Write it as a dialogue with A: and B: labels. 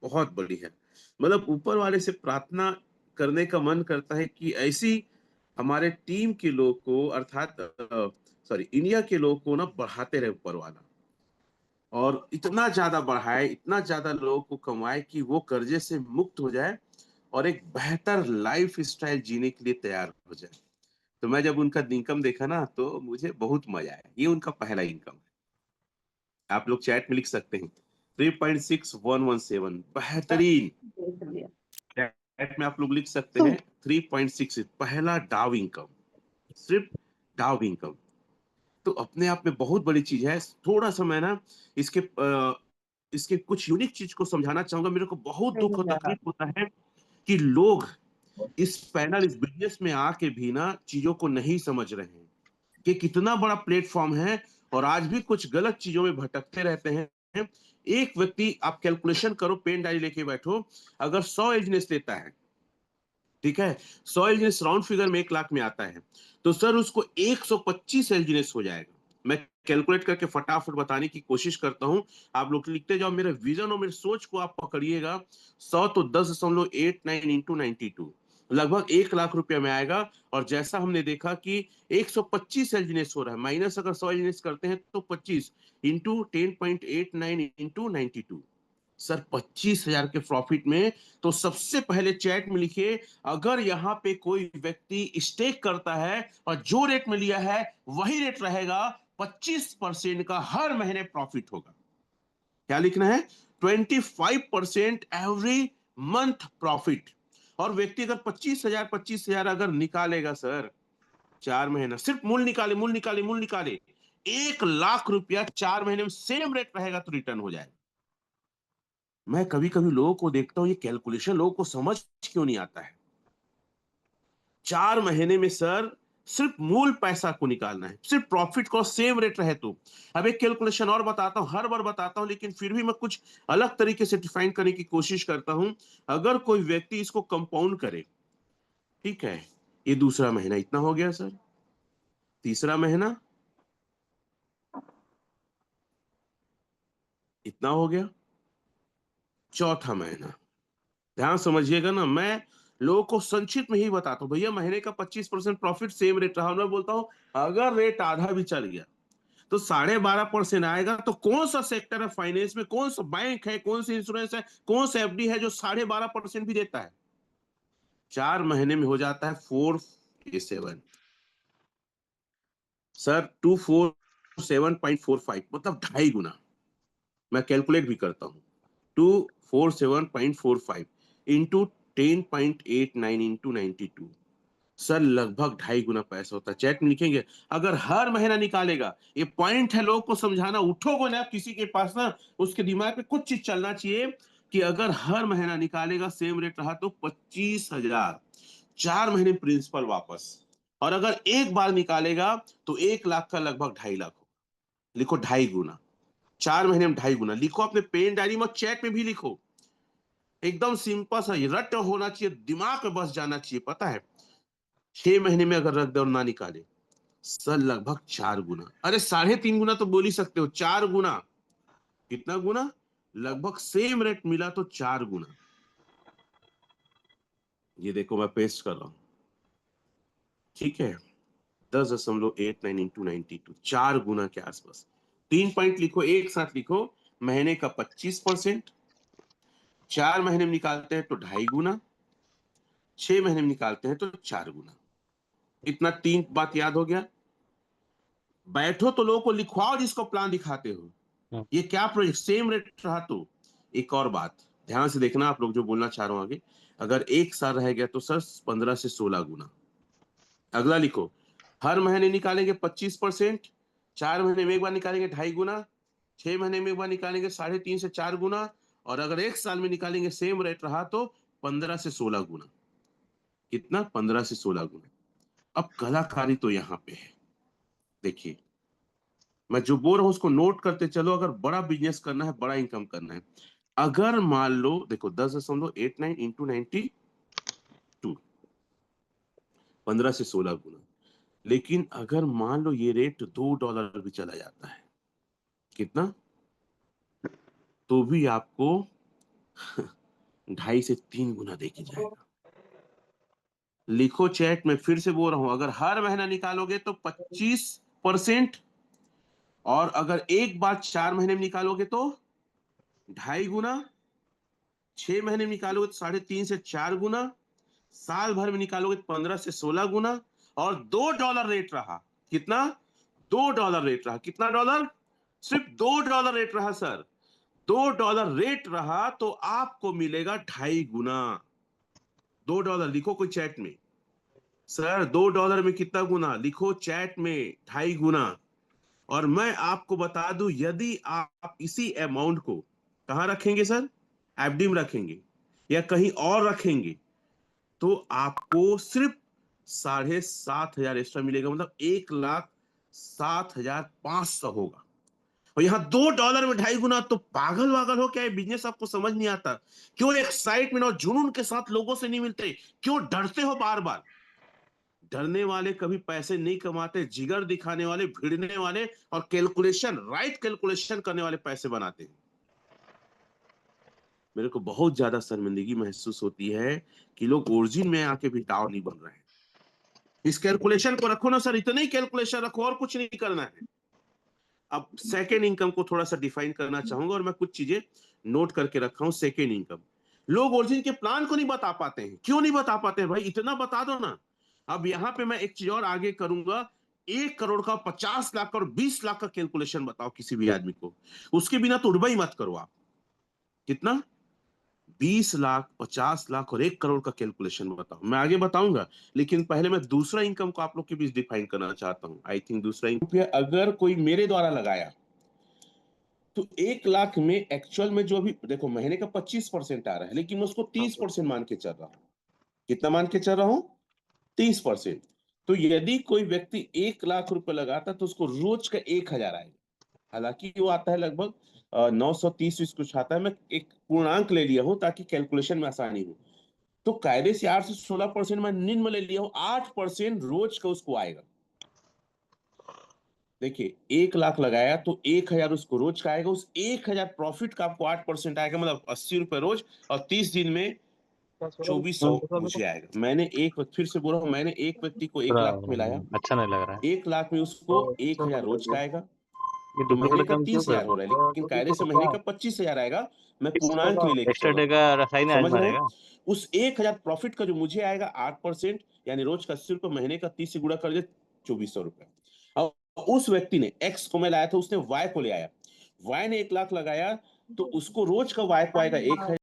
A: बहुत बड़ी है। मतलब ऊपर वाले से प्रार्थना करने का मन करता है कि ऐसी हमारे टीम के लोग को, अर्थात सॉरी इंडिया के लोग को ना बढ़ाते रहे ऊपर वाला, और इतना ज्यादा बढ़ाए, इतना ज्यादा लोगों को कमाए कि वो कर्जे से मुक्त हो जाए और एक बेहतर लाइफ स्टाइल जीने के लिए तैयार हो जाए। तो मैं जब उनका इनकम देखा ना तो मुझे बहुत मजा आया। ये उनका पहला इनकम है। आप लोग चैट में लिख सकते हैं 3.6117, बेहतरीन।
B: देख लिया।
A: चैट में आप लोग लिख सकते
B: तो
A: हैं 3.6, पहला डाव इनकम, सिर्फ डाव इनकम। तो अपने आप में बहुत बड़ी चीज है। थोड़ा सा मैं ना इसके इसके कुछ यूनिक चीज को समझाना चाहूंगा। मेरे को बहुत दुख
B: सही
A: और
B: कहा।
A: तकलीफ होता है कि लोग इस बिजनेस में आके भी ना चीजों को नहीं समझ रहे हैं कि कितना बड़ा प्लेटफॉर्म है, और आज भी कुछ गलत चीजों में भटकते रहते हैं। एक व्यक्ति, आप कैलकुलेशन करो, पेन डायरी लेके बैठो, अगर 100 एलजीनेस लेता है, ठीक है, 100 एलजीनेस राउंड फिगर में 1 लाख में आता है, तो सर उसको 125 एलजीनेस हो जाएगा। मैं कैलकुलेट करके फटाफट बताने की कोशिश करता हूं, आप लोग लिखते जाओ, मेरे विजन और मेरे सोच को आप पकड़िएगा। 100 तो 10.89 इंटू 92, लगभग 1 लाख रुपया में आएगा। और जैसा हमने देखा कि 125 एलजीनेस हो रहा है, माइनस अगर 100 एलजीनेस करते हैं तो 25 इंटू 10.89 इंटू 92, सर 25,000 के प्रॉफिट में। तो सबसे पहले चैट में लिखिए, अगर यहाँ पे कोई व्यक्ति स्टेक करता है और जो रेट में लिया है वही रेट रहेगा, 25% का हर महीने प्रॉफिट होगा। क्या लिखना है? 25% एवरी मंथ प्रॉफिट। और व्यक्ति अगर 25,000 अगर निकालेगा सर, 4 महीना, सिर्फ मूल निकाले, मूल निकाले, मूल निकाले, 1 लाख रुपया 4 महीने में सेम रेट रहेगा तो रिटर्न हो जाएगा। मैं कभी कभी लोगों को देखता हूं, ये कैलकुलेशन लोगों को समझ क्यों नहीं आता है। 4 महीने में सर सिर्फ मूल पैसा को निकालना है, सिर्फ प्रॉफिट को सेम रेट रहे तो। अब एक कैलकुलेशन और बताता हूं, हर बार बताता हूं लेकिन फिर भी मैं कुछ अलग तरीके से डिफाइन करने की कोशिश करता हूं। अगर कोई व्यक्ति इसको कंपाउंड करे, ठीक है, ये दूसरा महीना इतना हो गया सर, तीसरा महीना इतना हो गया, चौथा महीना, ध्यान समझिएगा ना, मैं लोगों को संक्षिप्त में ही बताता हूँ, भैया महीने का 25% प्रॉफिट सेम रेट रहा। मैं बोलता हूँ अगर रेट आधा भी चल गया तो 12.5% आएगा। तो कौन सा सेक्टर है फाइनेंस में, कौन सा बैंक है, कौन सा इंश्योरेंस है, कौन सा एफडी है जो 12.5% भी देता है? 4 महीने में हो जाता है 4 7 सर, 247.45, मतलब 2.5 गुना। मैं कैलकुलेट भी करता हूँ, 247.45 इंटू 10.89 इंटू 92, सर लगभग 2.5 गुना पैसा होता है। चैट में लिखेंगे, अगर हर महीना निकालेगा, ये पॉइंट है लोगों को समझाना, उठोगे ना किसी के पास ना, उसके दिमाग में कुछ चीज चलना चाहिए कि अगर हर महीना निकालेगा सेम रेट रहा तो 25,000, 4 महीने प्रिंसिपल वापस। और अगर एक बार निकालेगा तो 1 लाख का लगभग 2.5 लाख हो। लिखो 2.5 गुना, 4 महीने में 2.5 गुना। लिखो अपने पेन डायरी में, चैट में भी लिखो। एकदम सिंपल सा रट होना चाहिए, दिमाग में बस जाना चाहिए, पता है। 6 महीने में अगर रख दे और ना निकाले, सर लगभग 4 गुना, अरे 3.5 गुना तो बोल ही सकते हो, 4 गुना। कितना गुना? लगभग सेम रेट मिला तो 4 गुना। ये देखो मैं पेस्ट कर रहा हूं, ठीक है, 10.89 इंटू 92, 4 गुना के आसपास। 3 पॉइंट लिखो, एक साथ लिखो, महीने का 25%, 4 महीने में निकालते हैं तो 2.5 गुना, 6 महीने में निकालते हैं तो 4 गुना। इतना 3 बात याद हो गया। बैठो तो लोगों को लिखवाओ जिसको प्लान दिखाते हो,
B: हम्म।
A: ये क्या प्रोजेक्ट सेम रेट रहा तो। एक और बात ध्यान से देखना, आप लोग जो बोलना चाह रहा हूं आगे, अगर 1 साल रह गया तो सर 15 से 16 गुना। अगला लिखो, हर महीने निकालेंगे 25%, 4 महीने में एक बार निकालेंगे 2.5 गुना, 6 महीने में एक बार निकालेंगे 3.5 से 4 गुना, और अगर 1 साल में निकालेंगे सेम रेट रहा तो 15 से 16 गुना। कितना? 15 से 16 गुना। अब कलाकारी तो यहाँ पे है, देखिए, मैं जो बोल रहा हूं उसको नोट करते चलो। अगर बड़ा बिजनेस करना है, बड़ा इनकम करना है, अगर मान लो, देखो 10.89 इंटू 92, 15 से 16 गुना। लेकिन अगर मान लो ये रेट $2 भी चला जाता है, कितना? तो भी आपको 2.5 से 3 गुना देके जाएगा। लिखो चैट में, फिर से बोल रहा हूं, अगर हर महीना निकालोगे तो 25%, और अगर एक बार 4 महीने में निकालोगे तो 2.5 गुना, 6 महीने में निकालोगे तो 3.5 से 4 गुना, साल भर में निकालोगे तो 15 से 16 गुना, और $2 रेट रहा। कितना? $2 रेट रहा। कितना डॉलर? सिर्फ $2 रेट रहा सर। $2 रेट रहा तो आपको मिलेगा 2.5 गुना। $2 लिखो कोई चैट में। सर $2 में कितना गुना? लिखो चैट में, 2.5 गुना। और मैं आपको बता दूं, यदि आप इसी अमाउंट को कहां रखेंगे सर? एफडी में रखेंगे या कहीं और रखेंगे, तो आपको सिर्फ 7,500 एक्स्ट्रा मिलेगा, मतलब 1,07,500 होगा। और यहाँ $2 में 2.5 गुना, तो पागल वागल हो क्या? ये बिजनेस आपको समझ नहीं आता? क्यों एक्साइटमेंट और जुनून के साथ लोगों से नहीं मिलते? क्यों डरते हो बार बार? डरने वाले कभी पैसे नहीं कमाते, जिगर दिखाने वाले, भिड़ने वाले और कैलकुलेशन, राइट कैलकुलेशन करने वाले पैसे बनाते हैं। मेरे को बहुत ज्यादा शर्मिंदगी महसूस होती है कि लोग ओरिजिन में आके भी दाव नहीं बन रहे हैं। इस कैलकुलेशन को रखो ना सर, इतना ही कैलकुलेशन रखो, और कुछ नहीं करना है। अब सेकेंड इनकम को थोड़ा सा डिफाइन करना चाहूंगा, और मैं कुछ चीजें नोट करके रखा हूं। सेकेंड इनकम, लोग ओरिजिन के प्लान को नहीं बता पाते हैं। क्यों नहीं बता पाते हैं भाई? इतना बता दो ना। अब यहाँ पे मैं एक चीज और आगे करूंगा। 1 करोड़ का, 50 लाख का और 20 लाख का कैलकुलेशन बताओ किसी भी आदमी को, उसके बिना तो उड़बा ही मत करो आप। कितना? 20 लाख, 50 लाख और 1 करोड़ का कैलकुलेशन बताओ। मैं आगे बताऊंगा, लेकिन पहले मैं दूसरा इनकम को आप लोग के बीच डिफाइन करना चाहता हूं। आई थिंक दूसरा इनकम अगर कोई मेरे द्वारा लगाया, तो 1 लाख में एक्चुअल में जो अभी देखो महीने का 25% आ रहा है, लेकिन मैं उसको 30% मान के चल रहा हूं। कितना मान के चल रहा हूं? 30%। तो यदि कोई व्यक्ति 1 लाख रुपए लगाता तो उसको रोज का 1,000 आएगा। हालांकि वो आता है लगभग 930 कुछ आता है। मैं एक पूर्णांक ले लिया हूं ताकि कैलकुलेशन में आसानी हो। तो कायदे से 8 से 16% मैं निम्न ले लिया हूं, 8% रोज का उसको आएगा। देखिए 1 लाख लगाया तो 1,000 उसको रोज का आएगा। उस 1,000 प्रॉफिट का आपको 8% आएगा, मतलब 80 रुपए रोज, और 30 दिन में 2,400 मुझे आएगा। मैंने फिर से बोल रहा हूँ, मैंने एक व्यक्ति को 1
B: थोड़ा
A: लाख मिलाया।
B: अच्छा नहीं लग रहा है।
A: 1 लाख में उसको 1,000 रोज का आएगा,
B: ये
A: तो महीने
B: डुप्लीकेट
A: का
B: काम क्यों कर
A: 30,000 हो रहा है, लेकिन कायदे से महीने का 25,000 आएगा। मैं पूर्णांक नहीं लेके
B: एक्स्ट्रा
A: चल रहा
B: डे
A: हूँ।
B: का रसायन आज
A: समझ रहे हैं?
B: मारेगा।
A: उस 1,000 प्रॉफिट का जो मुझे आएगा 8%, यानी रोज का 80 रुपए, महीने का 30 से गुणा कर दे 2,400 रुपए। और उस व्यक्ति ने एक्स को मैं लाया था, उसने वाई को ले आया। वाई ने 1 लाख लगाया तो उसको रोज का वाई को आएगा 1,000।